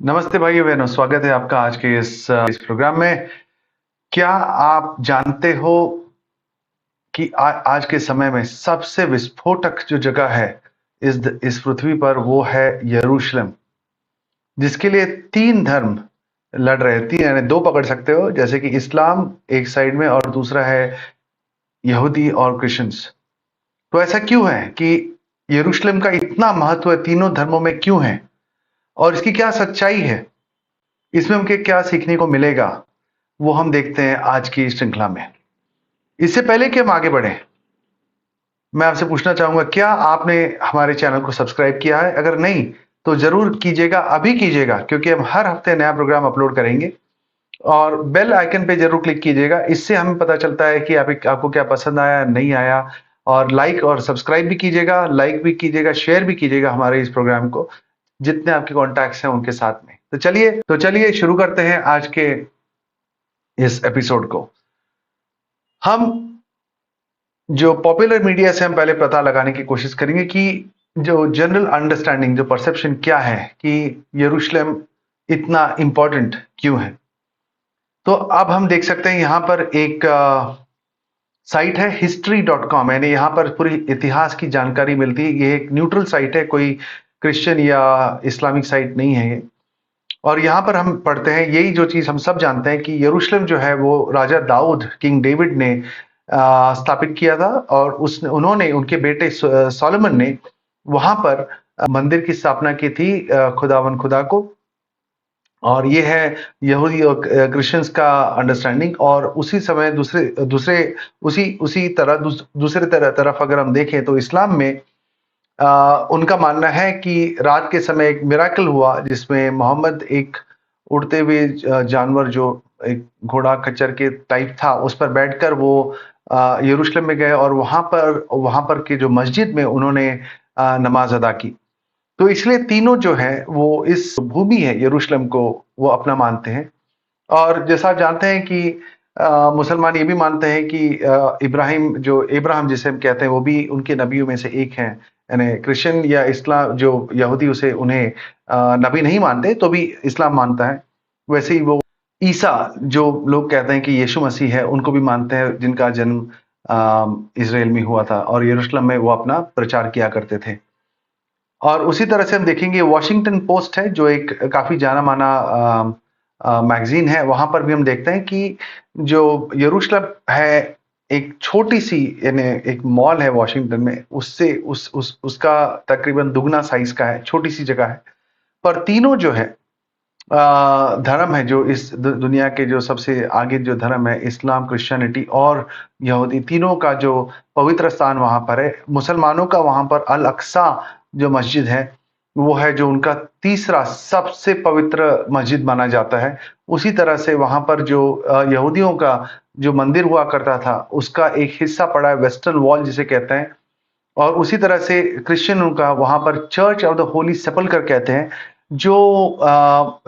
नमस्ते भाइयों बहनों, स्वागत है आपका आज के इस प्रोग्राम में। क्या आप जानते हो कि आज के समय में सबसे विस्फोटक जो जगह है इस पृथ्वी पर, वो है यरूशलेम, जिसके लिए तीन धर्म लड़ रहे हैं। तीन यानी दो पकड़ सकते हो, जैसे कि इस्लाम एक साइड में और दूसरा है यहूदी और क्रिश्चियंस। तो ऐसा क्यों है कि यरूशलेम का इतना महत्व है, तीनों धर्मों में क्यों है और इसकी क्या सच्चाई है, इसमें हमको क्या सीखने को मिलेगा, वो हम देखते हैं आज की श्रृंखला में। इससे पहले कि हम आगे बढ़े, मैं आपसे पूछना चाहूंगा, क्या आपने हमारे चैनल को सब्सक्राइब किया है? अगर नहीं तो जरूर कीजिएगा, अभी कीजिएगा, क्योंकि हम हर हफ्ते नया प्रोग्राम अपलोड करेंगे। और बेल आइकन पे जरूर क्लिक कीजिएगा, इससे हमें पता चलता है कि आपको क्या पसंद आया, नहीं आया। और लाइक और सब्सक्राइब भी कीजिएगा, लाइक भी कीजिएगा, शेयर भी कीजिएगा हमारे इस प्रोग्राम को जितने आपके कॉन्टैक्ट्स हैं उनके साथ में। तो चलिए शुरू करते हैं आज के इस एपिसोड को। हम जो पॉपुलर मीडिया से हम पहले पता लगाने की कोशिश करेंगे कि जो जनरल अंडरस्टैंडिंग, जो परसेप्शन क्या है कि यरूशलेम इतना इंपॉर्टेंट क्यों है। तो अब हम देख सकते हैं यहाँ पर एक साइट है history.com, यानी यहाँ पर पूरी इतिहास की जानकारी मिलती है। ये एक न्यूट्रल साइट है, कोई क्रिश्चियन या इस्लामिक साइट नहीं है ये। और यहाँ पर हम पढ़ते हैं यही जो चीज हम सब जानते हैं कि यरूशलेम जो है वो राजा दाऊद, किंग डेविड ने स्थापित किया था। और उन्होंने, उनके बेटे सोलोमन ने वहां पर मंदिर की स्थापना की थी खुदावन खुदा को। और ये है यहूदी और क्रिश्चियंस का अंडरस्टैंडिंग। और उसी समय दूसरे तरफ अगर हम देखें तो इस्लाम में उनका मानना है कि रात के समय एक मिराकल हुआ, जिसमें मोहम्मद एक उड़ते हुए जानवर, जो एक घोड़ा खच्चर के टाइप था, उस पर बैठकर वो यरूशलेम में गए और वहां पर की जो मस्जिद में उन्होंने नमाज अदा की। तो इसलिए तीनों जो है वो इस भूमि है यरूशलेम को वो अपना मानते हैं। और जैसा आप जानते हैं कि मुसलमान ये भी मानते हैं कि इब्राहिम जिसे हम कहते हैं, वो भी उनके नबियों में से एक हैं। यानी क्रिश्चियन या इस्लाम, जो यहूदी उसे उन्हें नबी नहीं मानते, तो भी इस्लाम मानता है। वैसे ही वो ईसा, जो लोग कहते हैं कि यीशु मसीह है, उनको भी मानते हैं, जिनका जन्म इजराइल में हुआ था और यरूशलेम में वो अपना प्रचार किया करते थे। और उसी तरह से हम देखेंगे वॉशिंगटन पोस्ट है, जो एक काफी जाना माना मैगजीन है। वहां पर भी हम देखते हैं कि जो यरूशलेम है, एक छोटी सी, यानी एक मॉल है वॉशिंगटन में, उसका तकरीबन दुगना साइज का है, छोटी सी जगह है। पर तीनों जो है धर्म है, जो इस दुनिया के जो सबसे आगे जो धर्म है, इस्लाम, क्रिश्चियनिटी और यहूदी, तीनों का जो पवित्र स्थान वहां पर है। मुसलमानों का वहां पर अल अक्सा जो मस्जिद है, वो है जो उनका तीसरा सबसे पवित्र मस्जिद माना जाता है। उसी तरह से वहां पर जो यहूदियों का जो मंदिर हुआ करता था, उसका एक हिस्सा पड़ा है वेस्टर्न वॉल जिसे कहते हैं। और उसी तरह से क्रिश्चियनों का वहां पर चर्च ऑफ द होली सेपल्कर कहते हैं, जो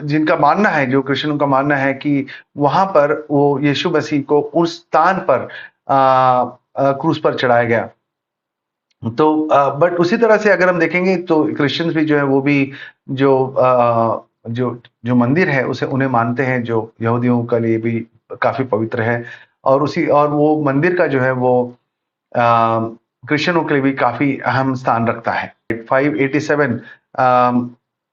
जिनका मानना है, जो क्रिश्चियनों का मानना है कि वहां पर वो यीशु मसीह को उस स्थान पर क्रूस पर चढ़ाया गया। तो बट उसी तरह से अगर हम देखेंगे तो क्रिश्चियंस भी जो है वो भी जो जो मंदिर है उसे उन्हें मानते हैं, जो यहूदियों के लिए भी काफी पवित्र है। और वो मंदिर का जो है वो क्रिश्चियनों के लिए भी काफी अहम स्थान रखता है। 587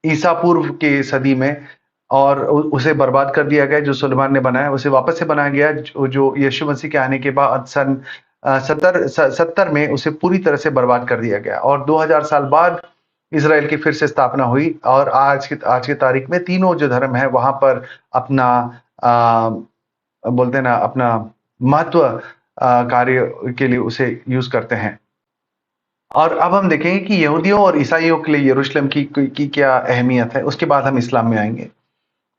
ईसा पूर्व के सदी में, और उसे बर्बाद कर दिया गया, जो सुलेमान ने बनाया उसे वापस से बनाया गया, जो यीशु मसीह के आने के बाद सन 70 में उसे पूरी तरह से बर्बाद कर दिया गया। और 2000 साल बाद इसराइल की फिर से स्थापना हुई। और आज की तारीख में तीनों जो धर्म है वहां पर अपना बोलते हैं ना, अपना महत्व कार्य के लिए उसे यूज करते हैं। और अब हम देखेंगे कि यहूदियों और ईसाइयों के लिए यरूशलेम की क्या अहमियत है, उसके बाद हम इस्लाम में आएंगे।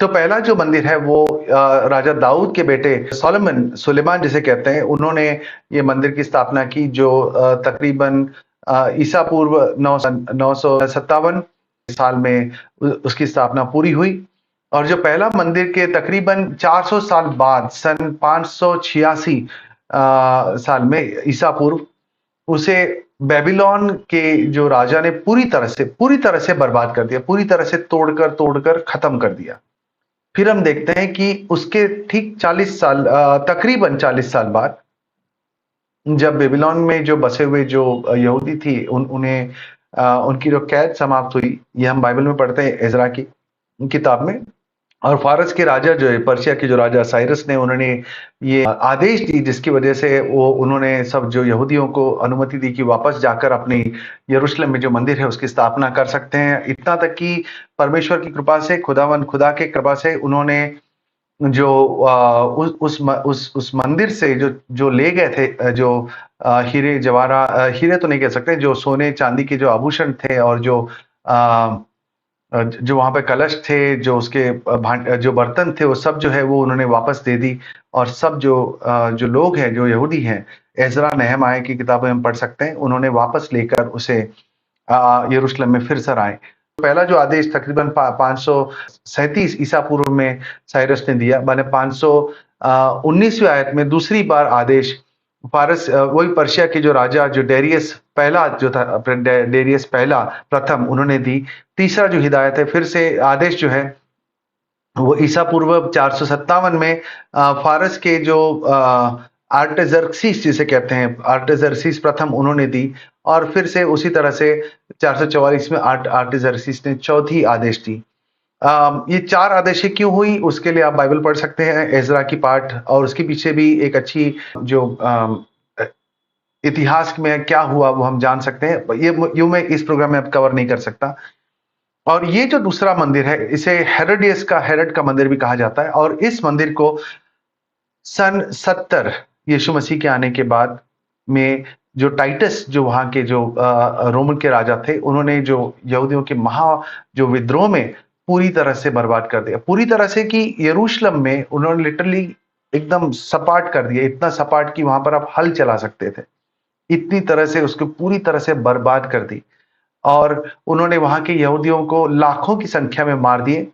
तो पहला जो मंदिर है वो राजा दाऊद के बेटे सुलेमान जिसे कहते हैं, उन्होंने ये मंदिर की स्थापना की, जो तकरीबन ईसा पूर्व 957 साल में उसकी स्थापना पूरी हुई। और जो पहला मंदिर के तकरीबन 400 साल बाद, सन 586 साल में ईसा पूर्व, उसे बेबीलोन के जो राजा ने पूरी तरह से बर्बाद कर दिया, पूरी तरह से तोड़कर खत्म कर दिया। फिर हम देखते हैं कि उसके ठीक 40 साल तकरीबन 40 साल बाद जब बेबीलोन में जो बसे हुए जो यहूदी थी उन्हें उनकी जो कैद समाप्त हुई, ये हम बाइबल में पढ़ते हैं एजरा की किताब में। और फारस के राजा जो है, पर्शिया के जो राजा साइरस ने उन्होंने ये आदेश दी जिसकी वजह से वो उन्होंने सब जो यहूदियों को अनुमति दी कि वापस जाकर अपनी यरूशलेम में जो मंदिर है उसकी स्थापना कर सकते हैं। इतना तक कि परमेश्वर की कृपा से, खुदा के कृपा से उन्होंने जो उस मंदिर से जो ले गए थे जो हीरे जवाहरात, हीरे तो नहीं कह सकते, जो सोने चांदी के जो आभूषण थे और जो वहां पे कलश थे, जो उसके जो बर्तन थे, वो सब जो है वो उन्होंने वापस दे दी। और सब जो लोग हैं, जो यहूदी हैं, एजरा नहमयाह की किताबें हम पढ़ सकते हैं, उन्होंने वापस लेकर उसे यरूशलेम में फिर से आए। पहला जो आदेश तकरीबन 537 ईसा पूर्व में साइरस ने दिया, माने 519वीं आयत में दूसरी बार आदेश फारस, वही पर्शिया के जो राजा जो डेरियस पहला जो था, डेरियस पहला प्रथम, उन्होंने दी। तीसरा जो हिदायत है, फिर से आदेश जो है वो ईसा पूर्व 457 में फारस के जो आर्टेजर्क्सिस जिसे कहते हैं, आर्टेजर्क्सिस प्रथम, उन्होंने दी। और फिर से उसी तरह से 444 में आर्टेजर्क्सिस ने चौथी आदेश दी। ये 4 आदेशें क्यों हुई, उसके लिए आप बाइबल पढ़ सकते हैं, एजरा की पाठ, और उसके पीछे भी एक अच्छी जो इतिहास में क्या हुआ वो हम जान सकते हैं। ये यूं मैं इस प्रोग्राम में अब कवर नहीं कर सकता। और ये जो दूसरा मंदिर है, इसे हेरोड का मंदिर भी कहा जाता है। और इस मंदिर को सन 70 यीशु मसीह के आने के बाद में जो टाइटस, जो वहां के जो रोमन के राजा थे, उन्होंने जो यहूदियों के जो विद्रोह में पूरी तरह से बर्बाद कर दिया, पूरी तरह से कि यरूशलेम में उन्होंने लिटरली एकदम सपाट कर दिया, इतना सपाट कि वहां पर आप हल चला सकते थे, इतनी तरह से उसको पूरी तरह से बर्बाद कर दी। और उन्होंने वहां के यहूदियों को लाखों की संख्या में मार दिए।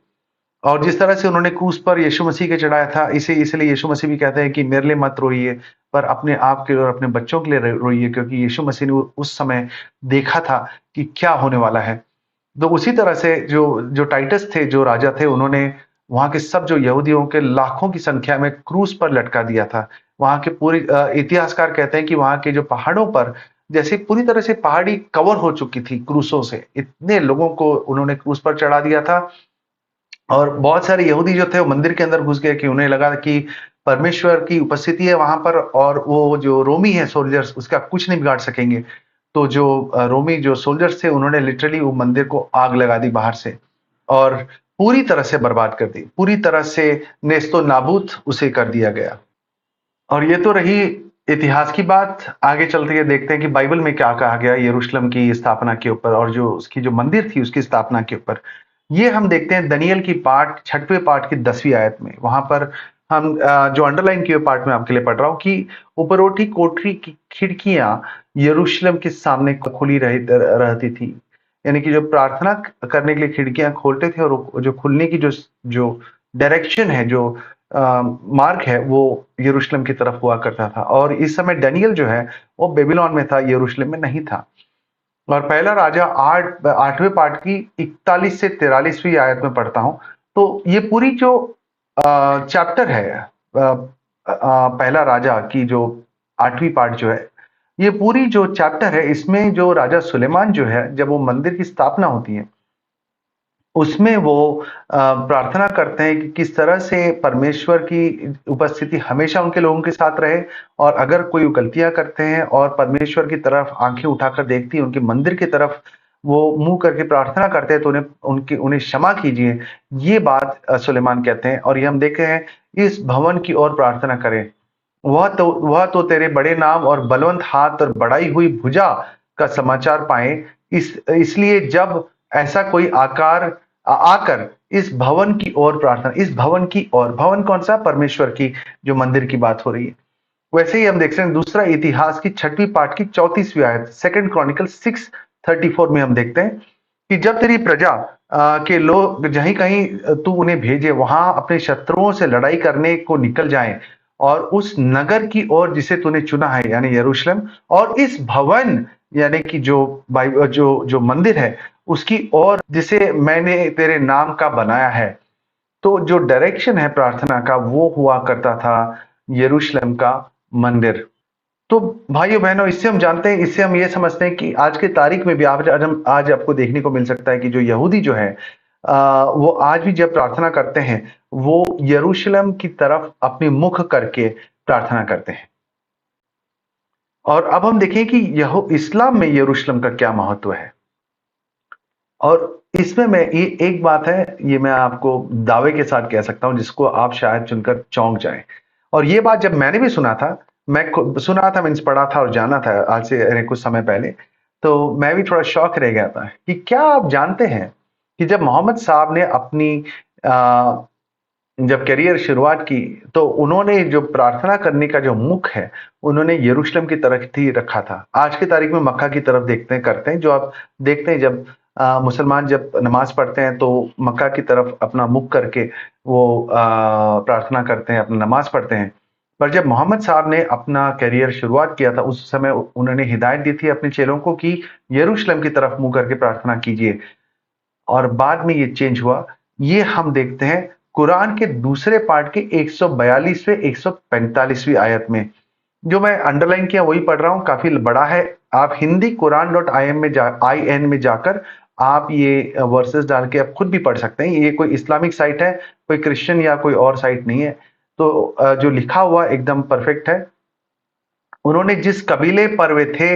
और जिस तरह से उन्होंने क्रूस पर यीशु मसीह के चढ़ाया था, इसे इसलिए यीशु मसीह भी कहते हैं कि मेरे लिए मत रोइए, पर अपने आप के लिए और अपने बच्चों के लिए रोइए, क्योंकि यीशु मसीह ने उस समय देखा था कि क्या होने वाला है। तो उसी तरह से जो जो टाइटस थे, जो राजा थे, उन्होंने वहां के सब जो यहूदियों के लाखों की संख्या में क्रूस पर लटका दिया था। वहां के पूरी इतिहासकार कहते हैं कि वहां के जो पहाड़ों पर जैसे पूरी तरह से पहाड़ी कवर हो चुकी थी क्रूसों से, इतने लोगों को उन्होंने क्रूस पर चढ़ा दिया था। और बहुत सारे यहूदी जो थे वो मंदिर के अंदर घुस गए कि उन्हें लगा कि परमेश्वर की उपस्थिति है वहां पर, और वो जो रोमी है सोल्जर्स, उसका कुछ नहीं बिगाड़ सकेंगे। तो जो रोमी जो सोल्जर्स थे, उन्होंने लिटरली वो मंदिर को आग लगा दी बाहर से, और पूरी तरह से बर्बाद कर दी, पूरी तरह से नेस्तो नाबूद उसे कर दिया गया। और ये तो रही इतिहास की बात। आगे चलते हुए देखते हैं कि बाइबल में क्या कहा गया यरूशलेम की स्थापना के ऊपर, और जो उसकी जो मंदिर थी उसकी स्थापना के ऊपर। ये हम देखते हैं दनियल की पाठ 6वें पाठ की 10वीं आयत में। वहां पर हम जो अंडरलाइन किए पाठ में आपके लिए पढ़ रहा हूं कि उपरोठी कोठरी की खिड़कियां यरूशलेम के सामने खुली रहती थी। यानी कि जो प्रार्थना करने के लिए खिड़कियां खोलते थे, और जो खुलने की जो डायरेक्शन है, जो मार्ग है, वो यरूशलेम की तरफ हुआ करता था। और इस समय डैनियल जो है वो बेबीलोन में था, यरूशलेम में नहीं था। और पहला राजा 8वें पाठ की 41 से 43वीं आयत में पढ़ता हूं। तो ये पूरी जो चैप्टर है, पहला राजा की जो 8वीं पाठ जो है, ये पूरी जो चैप्टर है, इसमें जो राजा सुलेमान जो है, जब वो मंदिर की स्थापना होती है, उसमें वो प्रार्थना करते हैं कि किस तरह से परमेश्वर की उपस्थिति हमेशा उनके लोगों के साथ रहे। और अगर कोई गलतियां करते हैं और परमेश्वर की तरफ आंखें उठाकर देखती हैं, उनके मंदिर की तरफ वो मुंह करके प्रार्थना करते हैं, तो उन्हें क्षमा कीजिए। ये बात सुलेमान कहते हैं। और ये हम देखे हैं, इस भवन की ओर प्रार्थना करें, वह तो तेरे बड़े नाम और बलवंत हाथ और बढ़ाई हुई भुजा का समाचार पाए। इसलिए जब ऐसा कोई आकर इस भवन की ओर प्रार्थना, इस भवन की ओर, भवन कौन सा? परमेश्वर की जो मंदिर की बात हो रही है। वैसे ही हम देख सकते हैं दूसरा इतिहास की 6वीं पाठ की 34वीं आयत, 2 क्रॉनिकल 6:34 में हम देखते हैं कि जब तेरी प्रजा के लोग जहीं कहीं तू उन्हें भेजे, वहां अपने शत्रुओं से लड़ाई करने को निकल जाएं, और उस नगर की ओर जिसे तूने चुना है यानी यरूशलेम, और इस भवन यानी कि जो मंदिर है उसकी ओर जिसे मैंने तेरे नाम का बनाया है। तो जो डायरेक्शन है प्रार्थना का वो हुआ करता था यरूशलेम का मंदिर। तो भाइयों बहनों, इससे हम जानते हैं, इससे हम ये समझते हैं कि आज की तारीख में भी आज आपको देखने को मिल सकता है कि जो यहूदी जो है वो आज भी जब प्रार्थना करते हैं वो यरूशलेम की तरफ अपने मुख करके प्रार्थना करते हैं। और अब हम देखें कि यह इस्लाम में यरूशलेम का क्या महत्व है। और इसमें मैं ये एक बात है, ये मैं आपको दावे के साथ कह सकता हूं जिसको आप शायद सुनकर चौंक जाएं। और ये बात जब मैंने भी सुना था, सुना था, मीन्स पढ़ा था और जाना था आज से कुछ समय पहले, तो मैं भी थोड़ा शौक रह गया था कि क्या आप जानते हैं कि जब मोहम्मद साहब ने अपनी जब करियर शुरुआत की तो उन्होंने जो प्रार्थना करने का जो मुख है उन्होंने यरूशलेम की तरफ ही रखा था। आज की तारीख में मक्का की तरफ देखते हैं, करते हैं, जो आप देखते हैं जब मुसलमान जब नमाज पढ़ते हैं तो मक्का की तरफ अपना मुख करके वो प्रार्थना करते हैं, अपना नमाज पढ़ते हैं। पर जब मोहम्मद साहब ने अपना करियर शुरुआत किया था उस समय उन्होंने हिदायत दी थी अपने चेलों को कि यरूशलेम की तरफ मुंह करके प्रार्थना कीजिए, और बाद में ये चेंज हुआ। ये हम देखते हैं कुरान के दूसरे पार्ट के 142वें 145वीं आयत में। जो मैं अंडरलाइन किया वही पढ़ रहा हूं, काफी बड़ा है। आप हिंदी कुरान.in में जाकर आप ये वर्सेस डाल के आप खुद भी पढ़ सकते हैं। ये कोई इस्लामिक साइट है, कोई क्रिश्चियन या कोई और साइट नहीं है। तो जो लिखा हुआ एकदम परफेक्ट है। उन्होंने जिस कबीले पर वे थे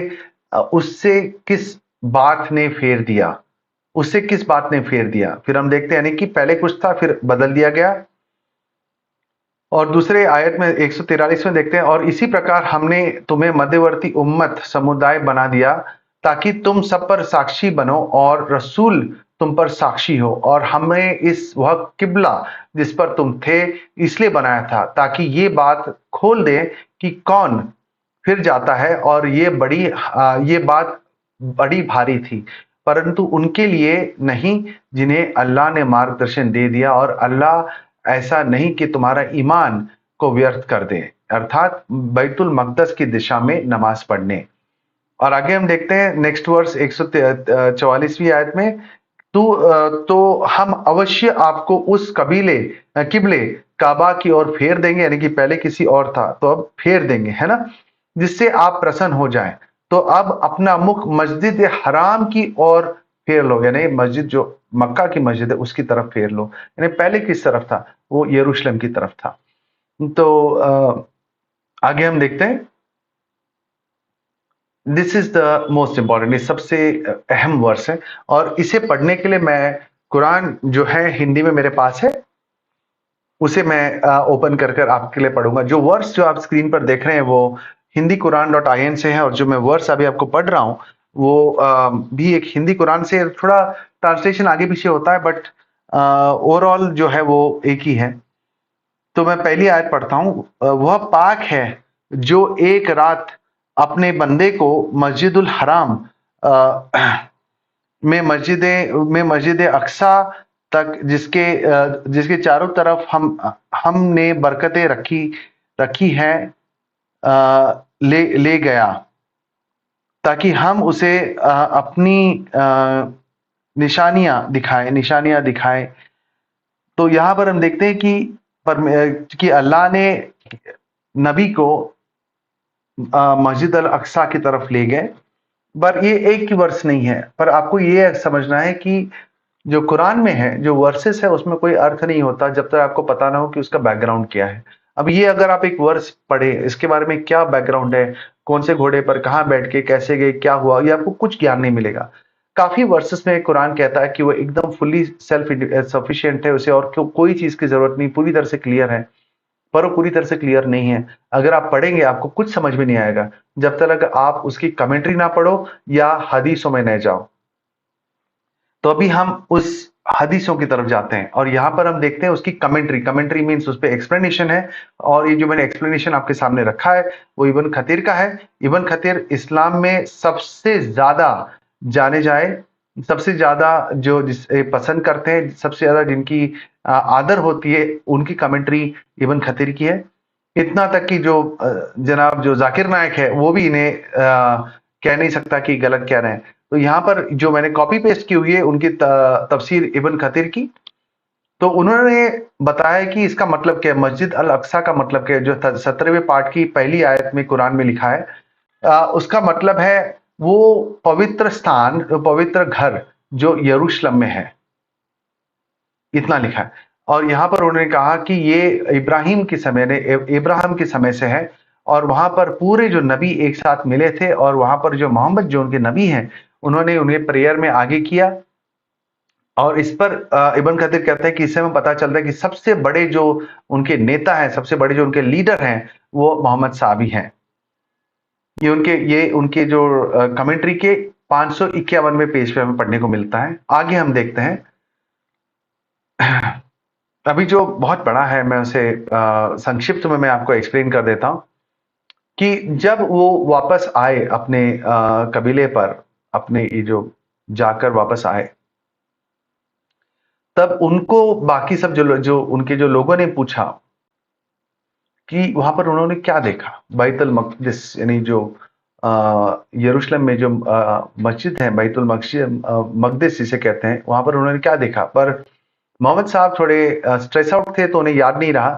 उससे किस बात ने फेर दिया, उससे किस बात ने फेर दिया। फिर हम देखते हैं यानी कि पहले कुछ था फिर बदल दिया गया। और दूसरे आयत में 143 में देखते हैं, और इसी प्रकार हमने तुम्हें मध्यवर्ती उम्मत समुदाय बना दिया ताकि तुम सब पर साक्षी बनो और रसूल तुम पर साक्षी हो। और हमने इस वह किबला जिस पर तुम थे इसलिए बनाया था ताकि ये बात खोल दे कि कौन फिर जाता है, और ये बात बड़ी भारी थी परंतु उनके लिए नहीं जिन्हें अल्लाह ने मार्गदर्शन दे दिया, और अल्लाह ऐसा नहीं कि तुम्हारा ईमान को व्यर्थ कर दे, अर्थात बैतुल मकदस की दिशा में नमाज पढ़ने। और आगे हम देखते हैं नेक्स्ट वर्स 144वीं आयत में, तो हम अवश्य आपको उस किबले काबा की ओर फेर देंगे, यानी कि पहले किसी और था तो अब फेर देंगे, है ना, जिससे आप प्रसन्न हो जाएं। तो अब अपना मुख मस्जिद हराम की ओर फेर लो, यानी मस्जिद जो मक्का की मस्जिद है उसकी तरफ फेर लो। यानी पहले किस तरफ था, वो यरूशलेम की तरफ था। तो आगे हम देखते हैं, this is the most important, ये सबसे अहम वर्स है। और इसे पढ़ने के लिए मैं कुरान जो है हिंदी में मेरे पास है उसे मैं ओपन कर आपके लिए पढ़ूंगा। जो वर्स जो आप स्क्रीन पर देख रहे हैं वो हिंदी कुरान.in से है, और जो मैं वर्स अभी आपको पढ़ रहा हूँ वो भी एक हिंदी कुरान से, थोड़ा ट्रांसलेशन आगे पीछे होता है बट ओवरऑल जो है वो एक ही है। तो मैं पहली आयत पढ़ता हूं, वह पाक है जो एक रात अपने बंदे को मस्जिदुल हराम में मस्जिद अक्सा तक जिसके चारों तरफ हमने बरकतें रखी हैं ले गया ताकि हम उसे अपनी निशानियां दिखाएं। तो यहां पर हम देखते हैं कि अल्लाह ने नबी को मस्जिद अल अक्सा की तरफ ले गए। पर ये एक ही वर्स नहीं है, पर आपको ये समझना है कि जो कुरान में है जो वर्सेस है उसमें कोई अर्थ नहीं होता जब तक आपको पता ना हो कि उसका बैकग्राउंड क्या है। अब ये अगर आप एक वर्स पढ़े इसके बारे में क्या बैकग्राउंड है, कौन से घोड़े पर कहाँ बैठ के कैसे गए क्या हुआ, ये आपको कुछ ज्ञान नहीं मिलेगा। काफी वर्सेस में कुरान कहता है कि वो एकदम फुल्ली सेल्फ सफिशिएंट है, उसे और कोई चीज की जरूरत नहीं, पूरी तरह से क्लियर है। पर वो पूरी तरह से क्लियर नहीं है। अगर आप पढ़ेंगे आपको कुछ समझ में नहीं आएगा जब तक आप उसकी कमेंट्री ना पढ़ो या हदीसों में न जाओ। तो अभी हम उस हदीसों की तरफ जाते हैं और यहां पर हम देखते हैं उसकी कमेंट्री मीन्स उस पर एक्सप्लेनेशन है। और ये जो मैंने एक्सप्लेनेशन आपके सामने रखा है वो इब्न खतीर का है। इब्न खतीर इस्लाम में सबसे ज्यादा जाने जाए, सबसे ज्यादा जो पसंद करते हैं, सबसे ज्यादा जिनकी आदर होती है उनकी कमेंट्री इब्न खतीर की है। इतना तक कि जो जनाब जो जाकिर नायक है वो भी इन्हें कह नहीं सकता कि गलत कह रहे हैं। तो यहाँ पर जो मैंने कॉपी पेस्ट की हुई है उनकी तफसीर इब्न कतीर की, तो उन्होंने बताया कि इसका मतलब क्या है, मस्जिद अल अक्सा का मतलब क्या है, जो 17वें पार्ट की पहली आयत में कुरान में लिखा है। उसका मतलब है वो पवित्र स्थान, पवित्र घर जो यरूशलेम में है, इतना लिखा है। और यहाँ पर उन्होंने कहा कि ये इब्राहिम के समय ने इब्राहिम के समय से है, और वहां पर पूरे जो नबी एक साथ मिले थे, और वहां पर जो मोहम्मद जो उनके नबी हैं उन्होंने उन्हें प्रेयर में आगे किया। और इस पर इब्न कतीर कहते हैं कि इससे हमें पता चलता है कि सबसे बड़े जो उनके नेता हैं, सबसे बड़े जो उनके लीडर हैं, वो मोहम्मद साहब हैं। ये उनके जो कमेंट्री के 551वें पेज पे हमें पढ़ने को मिलता है। आगे हम देखते हैं। अभी जो बहुत बड़ा है मैं उसे संक्षिप्त में मैं आपको एक्सप्लेन कर देता हूं कि जब वो वापस आए अपने कबीले पर, अपने ये जो जाकर वापस आए, तब उनको बाकी सब जो उनके जो लोगों ने पूछा कि वहां पर उन्होंने क्या देखा। बैतुल मक़दिस यानी जो यरूशलेम में जो मस्जिद है, बैतुल मक़दिस जिसे कहते हैं, वहां पर उन्होंने क्या देखा। पर मोहम्मद साहब थोड़े स्ट्रेस आउट थे तो उन्हें याद नहीं रहा।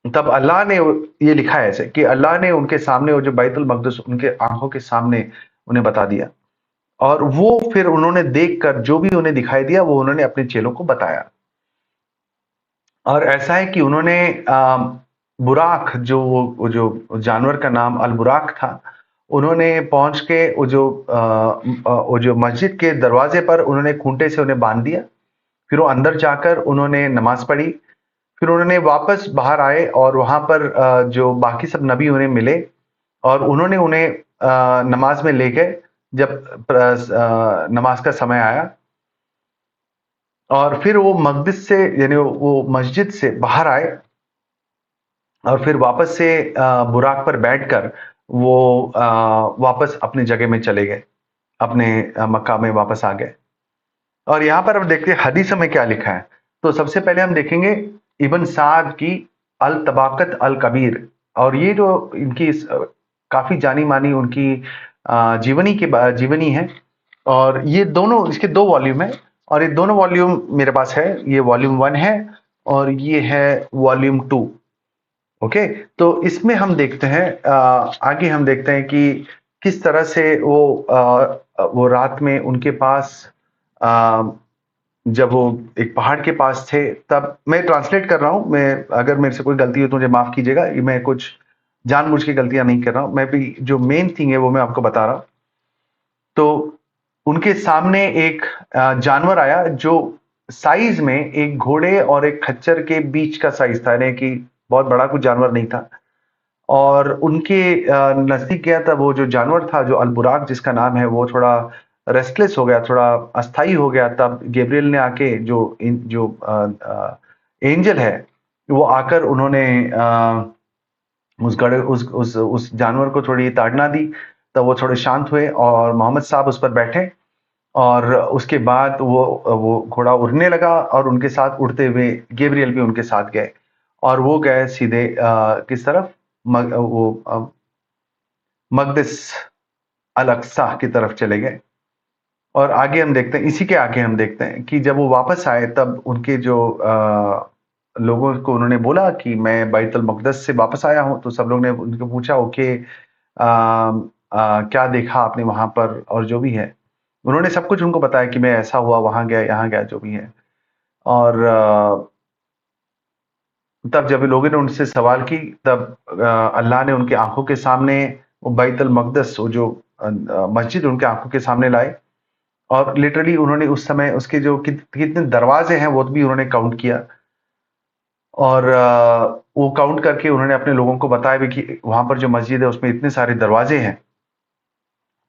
तब अल्लाह ने ये लिखा है ऐसे कि अल्लाह ने उनके सामने वो जो बैतुल मक़दिस उनके आंखों के सामने उन्हें बता दिया, और वो फिर उन्होंने देखकर जो भी उन्हें दिखाई दिया वो उन्होंने अपने चेलों को बताया। और ऐसा है कि उन्होंने बुराक जो जानवर का अल बुराक था, उन्होंने पहुंच के वो जो मस्जिद के दरवाजे पर उन्होंने खूंटे से उन्हें बांध दिया। फिर वो अंदर जाकर उन्होंने नमाज पढ़ी। फिर उन्होंने वापस बाहर आए और वहां पर जो बाकी सब नबी उन्हें मिले, और उन्होंने उन्हें नमाज में ले गए। जब नमाज का समय आया, और फिर वो मस्जिद से यानी वो मस्जिद से बाहर आए, और फिर वापस से बुराक पर बैठकर वो वापस अपनी जगह में चले गए, अपने मक्का में वापस आ गए। और यहाँ पर हम देखते हैं हदीस में क्या लिखा है। तो सबसे पहले हम देखेंगे इब्न साद की अल तबाकत अल कबीर, और ये जो इनकी काफी जानी मानी उनकी जीवनी है। और ये दोनों, इसके दो वॉल्यूम है, और ये दोनों वॉल्यूम मेरे पास है। ये वॉल्यूम 1 है और ये है वॉल्यूम 2। ओके, तो इसमें हम देखते हैं आगे हम देखते हैं कि किस तरह से वो रात में उनके पास आ, जब वो एक पहाड़ के पास थे, तब मैं ट्रांसलेट कर रहा हूं। मैं, अगर मेरे से कोई गलती हो तो मुझे माफ कीजिएगा, ये मैं कुछ जानबूझ के गलतियां नहीं कर रहा हूं, मैं भी जो मेन थिंग है वो मैं आपको बता रहा हूं। तो उनके सामने एक जानवर आया जो साइज में एक घोड़े और एक खच्चर के बीच का साइज था, यानी कि बहुत बड़ा कुछ जानवर नहीं था। और उनके नजदीक गया तब वो जो जानवर था, जो अलबुराक जिसका नाम है, वो थोड़ा रेस्टलेस हो गया, थोड़ा अस्थाई हो गया। तब गैब्रियल ने आके जो एंजल है, वो आकर उन्होंने उस गड़े उस जानवर को थोड़ी ताड़ना दी। तब वो थोड़े शांत हुए और मोहम्मद साहब उस पर बैठे, और उसके बाद वो घोड़ा उड़ने लगा, और उनके साथ उड़ते हुए गैब्रियल भी उनके साथ गए, और वो गए सीधे किस तरफ, मकदिस अल अक्सा की तरफ चले गए। और आगे हम देखते हैं, इसी के आगे हम देखते हैं कि जब वो वापस आए तब उनके जो लोगों को उन्होंने बोला कि मैं बैतुल मक़दस से वापस आया हूं। तो सब लोग ने उनको पूछा, ओके, क्या देखा आपने वहां पर, और जो भी है उन्होंने सब कुछ उनको बताया कि मैं ऐसा हुआ, वहां गया, यहाँ गया, जो भी है। और तब जब लोगों ने उनसे सवाल की, तब अल्लाह ने उनकी आंखों के सामने वो बैतुल मक़दस, वो जो मस्जिद उनके आंखों के सामने लाए। और लिटरली उन्होंने उस समय उसके जो कितने दरवाजे हैं वो भी उन्होंने काउंट किया। और वो काउंट करके उन्होंने अपने लोगों को बताया भी कि वहां पर जो मस्जिद है उसमें इतने सारे दरवाजे हैं।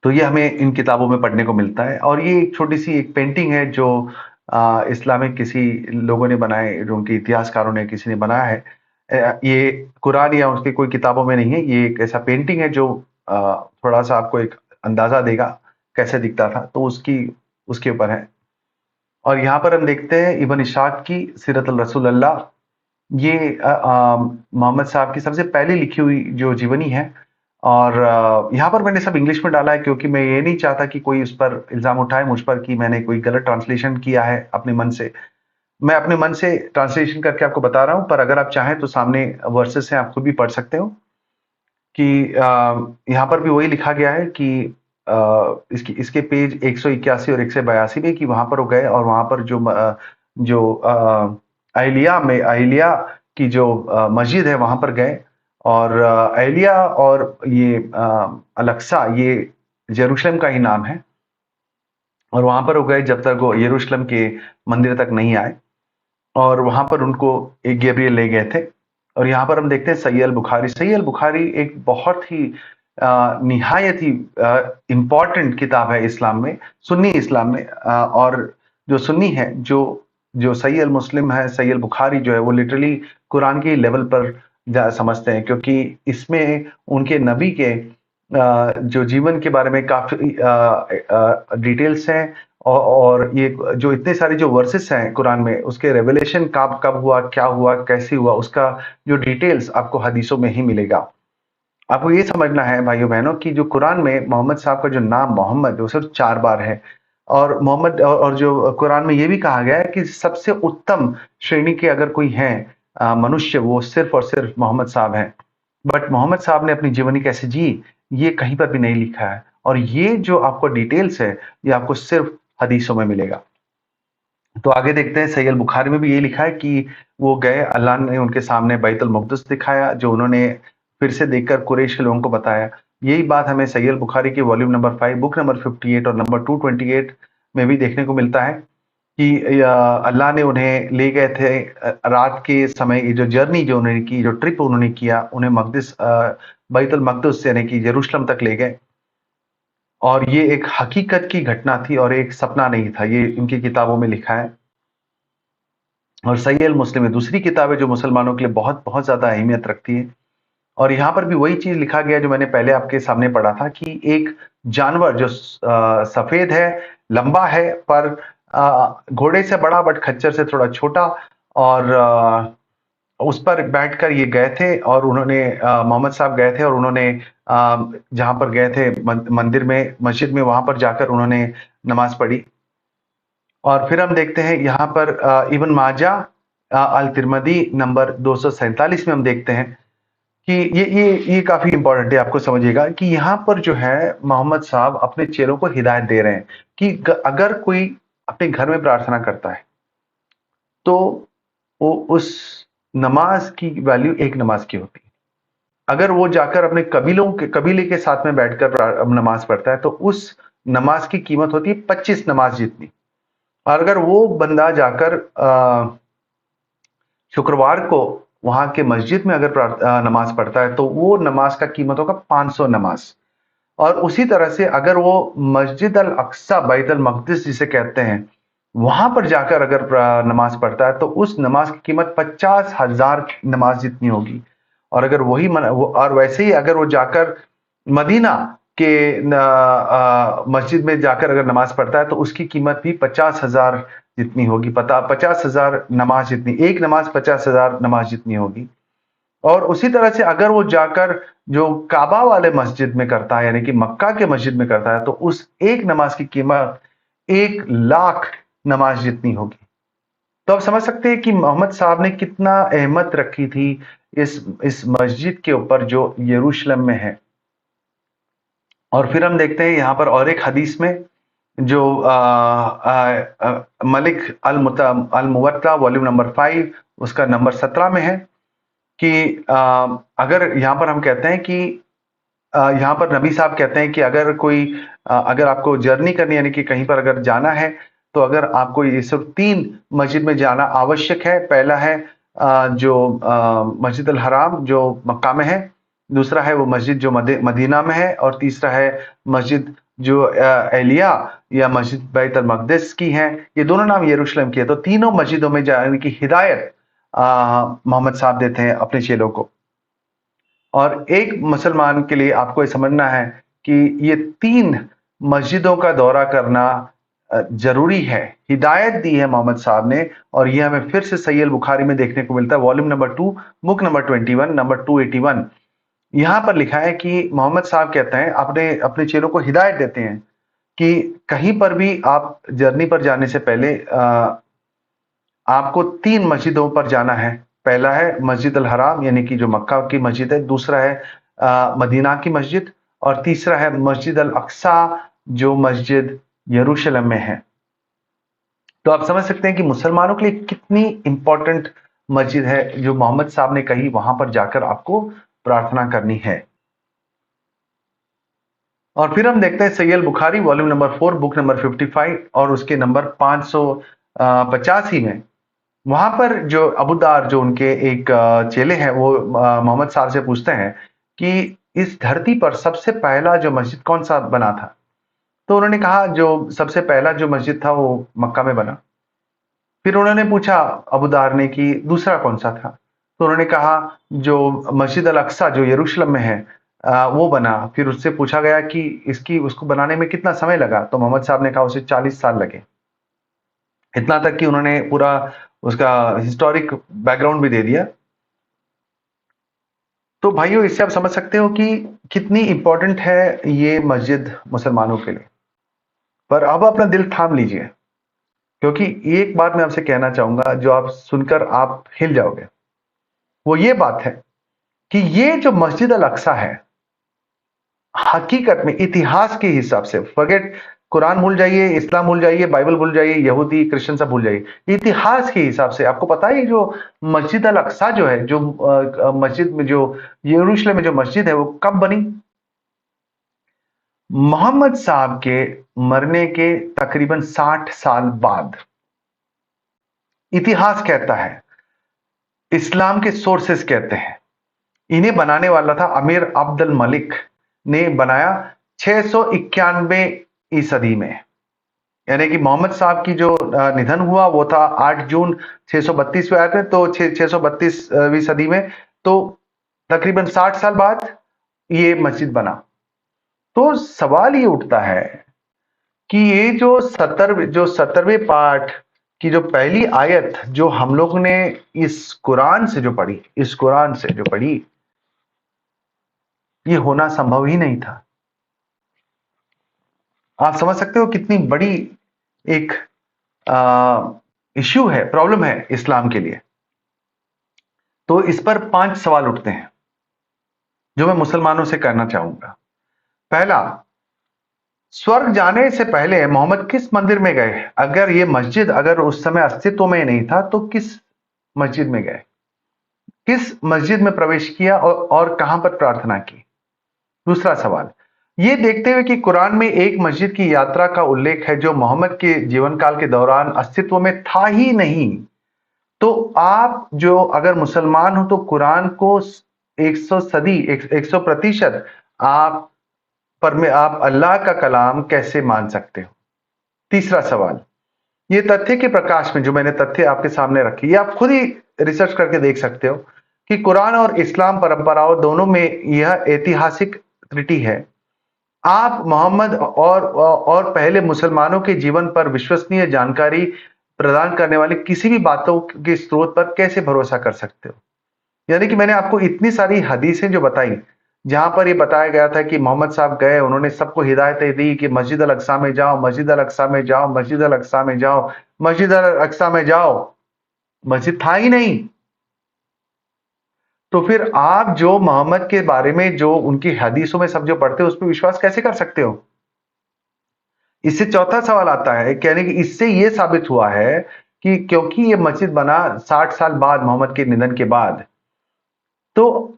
तो ये हमें इन किताबों में पढ़ने को मिलता है। और ये एक छोटी सी एक पेंटिंग है जो इस्लामिक किसी लोगों ने बनाए, जो उनके इतिहासकारों ने किसी ने बनाया है। ये कुरान या उसकी कोई किताबों में नहीं है, ये एक ऐसा पेंटिंग है जो थोड़ा सा आपको एक अंदाजा देगा कैसे दिखता था, तो उसकी उसके ऊपर है। और यहाँ पर हम देखते हैं इब्न इशाक की सीरत अल रसूल अल्लाह, ये मोहम्मद साहब की सबसे पहले लिखी हुई जो जीवनी है। और यहाँ पर मैंने सब इंग्लिश में डाला है क्योंकि मैं ये नहीं चाहता कि कोई उस पर इल्ज़ाम उठाए मुझ पर कि मैंने कोई गलत ट्रांसलेशन किया है अपने मन से। मैं अपने मन से ट्रांसलेशन करके आपको बता रहा हूँ, पर अगर आप चाहें तो सामने वर्सेस हैं, आप खुद भी पढ़ सकते हो कि यहाँ पर भी वही लिखा गया है कि इसकी इसके पेज 181 और 182 में कि वहाँ पर वो गए और वहाँ पर जो अहिल्या की जो मस्जिद है वहाँ पर गए। और अहिल्या और ये अल-अक़सा ये यरूशलेम का ही नाम है। और वहाँ पर वो गए जब तक वो यरूशलेम के मंदिर तक नहीं आए, और वहाँ पर उनको एक गैब्रियल ले गए थे। और यहाँ पर हम देखते हैं सही अल बुखारी। सही अल बुखारी एक बहुत ही निहायत ही इम्पोर्टेंट किताब है इस्लाम में, सुन्नी इस्लाम में। और जो सुन्नी है, जो सही अल मुस्लिम है, सही अल बुखारी जो है, वो लिटरली कुरान के लेवल पर समझते हैं, क्योंकि इसमें उनके नबी के जो जीवन के बारे में काफ़ी डिटेल्स हैं। और ये जो इतने सारे जो वर्सेस हैं कुरान में, उसके रेवलेशन कब हुआ, क्या हुआ, कैसे हुआ, उसका जो डिटेल्स आपको हदीसों में ही मिलेगा। आपको ये समझना है भाइयों-बहनों कि जो कुरान में मोहम्मद साहब का जो नाम मोहम्मद वो सिर्फ़ 4 बार है। और मोहम्मद और जो कुरान में ये भी कहा गया है कि सबसे उत्तम श्रेणी के अगर कोई हैं मनुष्य, वो सिर्फ़ और सिर्फ़ मोहम्मद साहब हैं। बट मोहम्मद साहब ने अपनी जीवनी कैसे जी, ये कहीं पर भी नहीं लिखा है। और ये जो आपको डिटेल्स है, ये आपको सिर्फ़ हदीसों में मिलेगा। तो आगे देखते हैं, सही अल बुखारी में भी ये लिखा है कि वो गए, अल्लाह ने उनके सामने बैतुल मुक़द्दस दिखाया, जो उन्होंने फिर से देखकर कुरैश के लोगों को बताया। यही बात हमें सही अल बुखारी के वॉल्यूम नंबर 5, बुक नंबर 58 और नंबर 228 में भी देखने को मिलता है कि अल्लाह ने उन्हें ले गए थे रात के समय। ये जो जर्नी जो उन्होंने की, जो ट्रिप उन्होंने किया, उन्हें बैतुल मक़दस यानी कि यरूशलेम तक ले गए। और ये एक हकीकत की घटना थी और एक सपना नहीं था, ये इनकी किताबों में लिखा है। और सही अल मुस्लिम है, दूसरी किताब है जो मुसलमानों के लिए बहुत बहुत ज़्यादा अहमियत रखती है। और यहाँ पर भी वही चीज़ लिखा गया जो मैंने पहले आपके सामने पढ़ा था कि एक जानवर जो सफ़ेद है, लंबा है, पर घोड़े से बड़ा बट खच्चर से थोड़ा छोटा। और उस पर बैठकर ये गए थे और उन्होंने मोहम्मद साहब गए थे और उन्होंने जहाँ पर गए थे मंदिर में, मस्जिद में, वहाँ पर जाकर उन्होंने नमाज़ पढ़ी। और फिर हम देखते हैं यहाँ पर इब्न माजा अल तिर्मिज़ी नंबर 247 में हम देखते हैं कि ये काफ़ी इम्पोर्टेंट है, आपको समझिएगा कि यहाँ पर जो है मोहम्मद साहब अपने चेलों को हिदायत दे रहे हैं कि अगर कोई अपने घर में प्रार्थना करता है, तो वो उस नमाज की वैल्यू एक नमाज की होती है। अगर वो जाकर अपने कबीले के साथ में बैठकर नमाज पढ़ता है, तो उस नमाज की कीमत होती है 25 नमाज जितनी। और अगर वो बंदा जाकर शुक्रवार को वहाँ के मस्जिद में अगर नमाज पढ़ता है, तो वो नमाज का कीमत होगा 500 नमाज। और उसी तरह से अगर वो मस्जिद अल अक्सा, बैतुल मक़दिस जिसे कहते हैं, वहाँ पर जाकर अगर नमाज पढ़ता है, तो उस नमाज की कीमत 50,000 नमाज जितनी होगी। और अगर और वैसे ही अगर वो जाकर मदीना के मस्जिद में जाकर अगर नमाज पढ़ता है, तो उसकी कीमत भी 50,000 जितनी होगी। 50,000 नमाज जितनी, एक नमाज 50,000 नमाज जितनी होगी। और उसी तरह से अगर वो जाकर जो काबा वाले मस्जिद में करता है, यानी कि मक्का के मस्जिद में करता है, तो उस एक नमाज की कीमत 1,00,000 नमाज जितनी होगी। तो आप समझ सकते हैं कि मोहम्मद साहब ने कितना अहमियत रखी थी इस मस्जिद के ऊपर जो यरूशलेम में है। और फिर हम देखते हैं यहाँ पर और एक हदीस में जो मलिक अल मुवत्ता वॉल्यूम नंबर 5 उसका नंबर 17 में है कि अगर यहाँ पर हम कहते हैं कि यहाँ पर नबी साहब कहते हैं कि अगर कोई अगर आपको जर्नी करनी यानी कि कहीं पर अगर जाना है, तो अगर आपको ये सिर्फ 3 मस्जिद में जाना आवश्यक है। पहला है जो मस्जिद अल हराम जो मक्का में है, दूसरा है वो मस्जिद जो मदीना में है, और तीसरा है मस्जिद जो एलिया या मस्जिद बैतुल मक़दिस की है। ये दोनों नाम यरूशलेम की है। तो तीनों मस्जिदों में जाने की हिदायत मोहम्मद साहब देते हैं अपने चेलों को। और एक मुसलमान के लिए आपको ये समझना है कि ये 3 मस्जिदों का दौरा करना जरूरी है, हिदायत दी है मोहम्मद साहब ने, और ये हमें फिर से सही अल बुखारी में देखने को मिलता है, volume number 2, book number 21, number 281। यहाँ पर लिखा है कि मोहम्मद साहब कहते हैं, अपने अपने चेलों को हिदायत देते हैं कि कहीं पर भी आप जर्नी पर जाने से पहले आपको 3 मस्जिदों पर जाना है। पहला है मस्जिद अल हराम, यानी कि जो मक्का की मस्जिद है, दूसरा है मदीना की मस्जिद, और तीसरा है मस्जिद अल अक्सा, जो मस्जिद यरूशलेम में है। तो आप समझ सकते हैं कि मुसलमानों के लिए कितनी इंपॉर्टेंट मस्जिद है, जो मोहम्मद साहब ने कही वहां पर जाकर आपको प्रार्थना करनी है। और फिर हम देखते हैं Sahih al Bukhari volume number 4, book number 55 और उसके नंबर 585 में, वहां पर जो अबूदार, जो उनके एक चेले हैं, वो मोहम्मद साहब से पूछते हैं कि इस धरती पर सबसे पहला जो मस्जिद कौन सा बना था? तो उन्होंने कहा जो सबसे पहला जो मस्जिद था वो मक्का में बना। फिर उन्होंने पूछा अबूदार ने कि दूसरा कौन सा था? तो उन्होंने कहा जो मस्जिद अल अक्सा जो यरूशलेम में है वो बना। फिर उससे पूछा गया कि इसकी उसको बनाने में कितना समय लगा? तो मोहम्मद साहब ने कहा उसे 40 साल लगे। इतना तक कि उन्होंने पूरा उसका हिस्टोरिक बैकग्राउंड भी दे दिया। तो भाइयों, इससे आप समझ सकते हो कि कितनी इंपॉर्टेंट है ये मस्जिद मुसलमानों के लिए। पर अब अपना दिल थाम लीजिए, क्योंकि एक बात मैं आपसे कहना चाहूंगा जो आप सुनकर आप हिल जाओगे। वो ये बात है कि ये जो मस्जिद अल अक्सा है, हकीकत में इतिहास के हिसाब से, फॉरगेट कुरान भूल जाइए, इस्लाम भूल जाइए, बाइबल भूल जाइए, यहूदी क्रिश्चियन सब भूल जाइए, इतिहास के हिसाब से आपको पता है जो मस्जिद अल अक्सा जो है, जो मस्जिद में जो यरूशलेम में जो मस्जिद है, वो कब बनी? मोहम्मद साहब के मरने के तकरीबन 60 साल बाद। इतिहास कहता है, इस्लाम के सोर्सेस कहते हैं, इन्हें बनाने वाला था अमीर अब्दुल मलिक ने बनाया 691 ईसदी में। यानी कि मोहम्मद साहब की जो निधन हुआ वो था 8 जून 632 में आए थे, तो 632वीं सदी में, तो तकरीबन 60 साल बाद ये मस्जिद बना। तो सवाल ये उठता है कि ये जो 70वें पाठ की जो पहली आयत जो हम लोग ने इस कुरान से जो पढ़ी, इस कुरान से जो पढ़ी, ये होना संभव ही नहीं था। आप समझ सकते हो कितनी बड़ी एक इश्यू है, प्रॉब्लम है इस्लाम के लिए। तो इस पर 5 सवाल उठते हैं जो मैं मुसलमानों से करना चाहूंगा। पहला, स्वर्ग जाने से पहले मोहम्मद किस मंदिर में गए? अगर ये मस्जिद अगर उस समय अस्तित्व में नहीं था तो किस मस्जिद में गए? किस मस्जिद में प्रवेश किया और कहां पर प्रार्थना की? दूसरा सवाल, ये देखते हुए कि कुरान में एक मस्जिद की यात्रा का उल्लेख है जो मोहम्मद के जीवन काल के दौरान अस्तित्व में था ही नहीं, तो आप जो अगर मुसलमान हो तो कुरान को 100% आप पर में आप अल्लाह का कलाम कैसे मान सकते हो? तीसरा सवाल, ये तथ्य के प्रकाश में जो मैंने तथ्य आपके सामने रखी, ये आप खुद ही रिसर्च करके देख सकते हो कि कुरान और इस्लाम परंपराओं दोनों में यह ऐतिहासिक त्रुटि है। आप मोहम्मद और पहले मुसलमानों के जीवन पर विश्वसनीय जानकारी प्रदान करने वाले किसी भी बातों के स्रोत पर कैसे भरोसा कर सकते हो? यानी कि मैंने आपको इतनी सारी हदीसें जो बताई, जहां पर ये बताया गया था कि मोहम्मद साहब गए, उन्होंने सबको हिदायतें दी कि मस्जिद अल अक्सा में जाओ, मस्जिद अल अक्सा में जाओ, मस्जिद अल अक्सा में जाओ, मस्जिद अल अक्सा में जाओ, मस्जिद था ही नहीं। तो फिर आप जो मोहम्मद के बारे में जो उनकी हदीसों में सब जो पढ़ते हो उस पर विश्वास कैसे कर सकते हो? इससे चौथा सवाल आता है, यानी कि इससे ये साबित हुआ है कि क्योंकि ये मस्जिद बना 60 साल बाद मोहम्मद के निधन के बाद, तो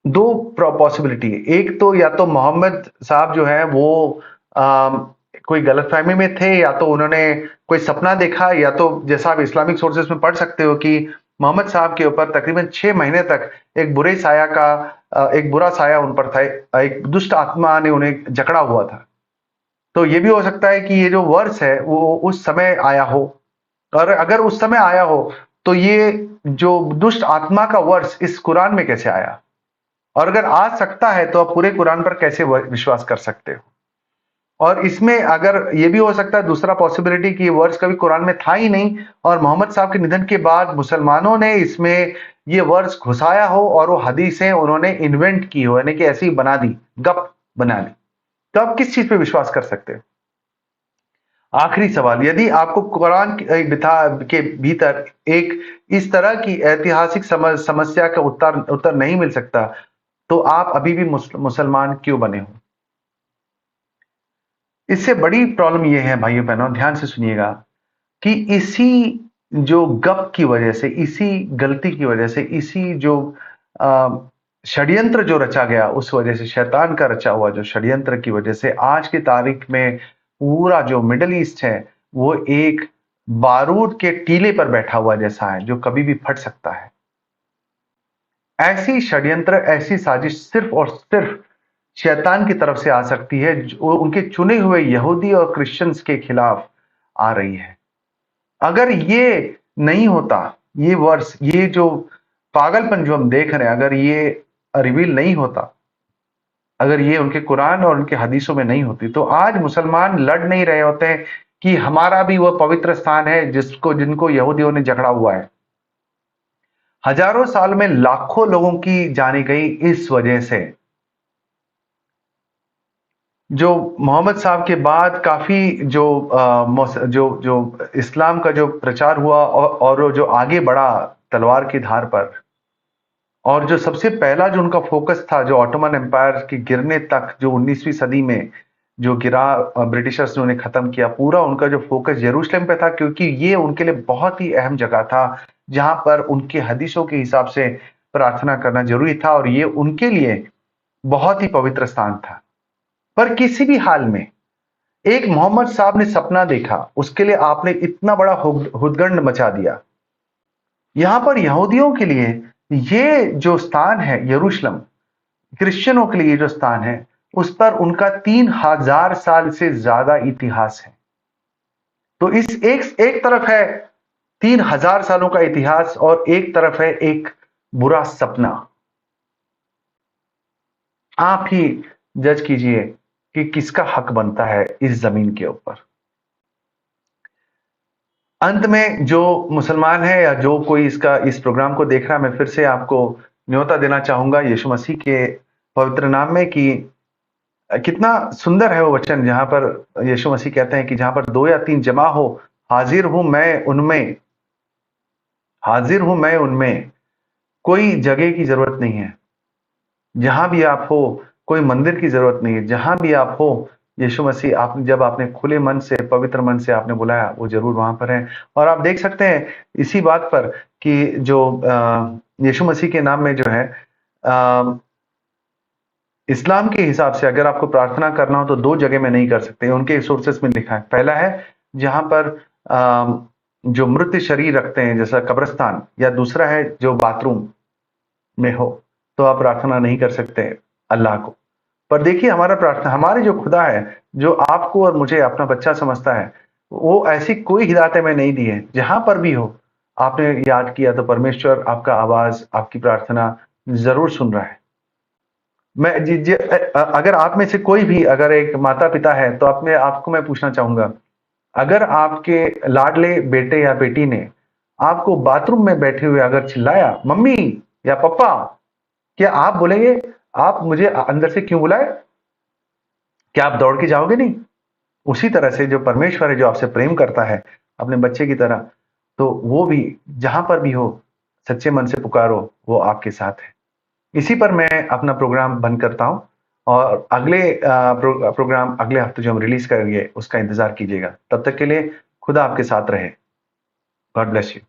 दो पॉसिबिलिटी है। एक तो या तो मोहम्मद साहब जो है वो कोई गलतफहमी में थे, या तो उन्होंने कोई सपना देखा, या तो जैसा आप इस्लामिक सोर्सेस में पढ़ सकते हो कि मोहम्मद साहब के ऊपर तकरीबन 6 महीने तक एक बुरा साया उन पर था, एक दुष्ट आत्मा ने उन्हें जकड़ा हुआ था। तो ये भी हो सकता है कि ये जो वर्ष है वो उस समय आया हो, और अगर उस समय आया हो तो ये जो दुष्ट आत्मा का वर्ष इस कुरान में कैसे आया? और अगर आ सकता है तो आप पूरे कुरान पर कैसे विश्वास कर सकते हो? और इसमें अगर ये भी हो सकता है दूसरा पॉसिबिलिटी कि ये वर्स कभी कुरान में था ही नहीं और मोहम्मद साहब के निधन के बाद मुसलमानों ने इसमें ये वर्स घुसाया हो और वो हदीसें उन्होंने इन्वेंट की हो, यानी कि ऐसी बना दी, गप बना दी। तो आप किस चीज पे विश्वास कर सकते हैं? आखिरी सवाल, यदि आपको कुरान के भीतर एक इस तरह की ऐतिहासिक समस्या का उत्तर उत्तर नहीं मिल सकता, तो आप अभी भी मुसलमान क्यों बने हो? इससे बड़ी प्रॉब्लम ये है भाइयों बहनों, ध्यान से सुनिएगा, कि इसी जो गप की वजह से, इसी गलती की वजह से, इसी जो अ, षड्यंत्र जो रचा गया, उस वजह से, शैतान का रचा हुआ जो षड्यंत्र की वजह से आज की तारीख में पूरा जो मिडल ईस्ट है, वो एक बारूद के टीले पर बैठा हुआ जैसा है, जो कभी भी फट सकता है। ऐसी षड्यंत्र, ऐसी साजिश सिर्फ और सिर्फ शैतान की तरफ से आ सकती है, जो उनके चुने हुए यहूदी और क्रिश्चियंस के खिलाफ आ रही है। अगर ये नहीं होता, ये वर्स, ये जो पागलपन जो हम देख रहे हैं, अगर ये रिवील नहीं होता, अगर ये उनके कुरान और उनके हदीसों में नहीं होती, तो आज मुसलमान लड़ नहीं रहे होते हैं कि हमारा भी वो पवित्र स्थान है जिनको यहूदियों ने जकड़ा हुआ है। हजारों साल में लाखों लोगों की जाने गई इस वजह से। जो मोहम्मद साहब के बाद काफी जो जो जो इस्लाम का जो प्रचार हुआ और वो जो आगे बढ़ा तलवार की धार पर, और जो सबसे पहला जो उनका फोकस था, जो ऑटोमन एम्पायर के गिरने तक, जो 19वीं सदी में जो गिरा, ब्रिटिशर्स ने उन्हें खत्म किया, पूरा उनका जो फोकस यरूशलेम पे था, क्योंकि ये उनके लिए बहुत ही अहम जगह था, जहां पर उनके हदीसों के हिसाब से प्रार्थना करना जरूरी था, और ये उनके लिए बहुत ही पवित्र स्थान था। पर किसी भी हाल में एक मोहम्मद साहब ने सपना देखा, उसके लिए आपने इतना बड़ा हुदगंड मचा दिया। यहां पर यहूदियों के लिए ये जो स्थान है यरूशलेम, क्रिश्चियनों के लिए जो स्थान है, उस पर उनका 3000 साल से ज्यादा इतिहास है। तो इस एक एक तरफ है 3000 सालों का इतिहास, और एक तरफ है एक बुरा सपना। आप ही जज कीजिए कि किसका हक बनता है इस जमीन के ऊपर। अंत में जो मुसलमान है या जो कोई इस प्रोग्राम को देख रहा है, मैं फिर से आपको न्योता देना चाहूंगा यीशु मसीह के पवित्र नाम में, कि कितना सुंदर है वो वचन जहां पर यीशु मसीह कहते हैं कि जहां पर 2 या 3 जमा हो, हाजिर हूं मैं उनमें, हाजिर हूं मैं उनमें। कोई जगह की जरूरत नहीं है, जहां भी आप हो, कोई मंदिर की जरूरत नहीं है, जहां भी आप हो, यीशु मसीह, आप जब आपने खुले मन से, पवित्र मन से आपने बुलाया, वो जरूर वहां पर है। और आप देख सकते हैं इसी बात पर कि जो यीशु मसीह के नाम में जो है, अ, इस्लाम के हिसाब से अगर आपको प्रार्थना करना हो तो 2 जगह में नहीं कर सकते, उनके सोर्सेस में लिखा है। पहला है जहां पर जो मृत शरीर रखते हैं, जैसा कब्रिस्तान, या दूसरा है जो बाथरूम में हो, तो आप प्रार्थना नहीं कर सकते अल्लाह को। पर देखिए, हमारा प्रार्थना, हमारे जो खुदा है, जो आपको और मुझे अपना बच्चा समझता है, वो ऐसी कोई हिदायतें में नहीं दी है। जहां पर भी हो, आपने याद किया तो परमेश्वर आपका आवाज, आपकी प्रार्थना जरूर सुन रहा है। मैं अगर आप में से कोई भी अगर एक माता पिता है, तो आपको मैं पूछना चाहूंगा, अगर आपके लाडले बेटे या बेटी ने आपको बाथरूम में बैठे हुए अगर चिल्लाया मम्मी या पापा, क्या आप बोलेंगे आप मुझे अंदर से क्यों बुलाए? क्या आप दौड़ के जाओगे? नहीं। उसी तरह से जो परमेश्वर है, जो आपसे प्रेम करता है अपने बच्चे की तरह, तो वो भी जहां पर भी हो, सच्चे मन से पुकारो, वो आपके साथ है। इसी पर मैं अपना प्रोग्राम बंद करता हूं, और अगले प्रोग्राम अगले हफ्ते जो हम रिलीज करेंगे, उसका इंतजार कीजिएगा। तब तक के लिए खुदा आपके साथ रहे। God bless you.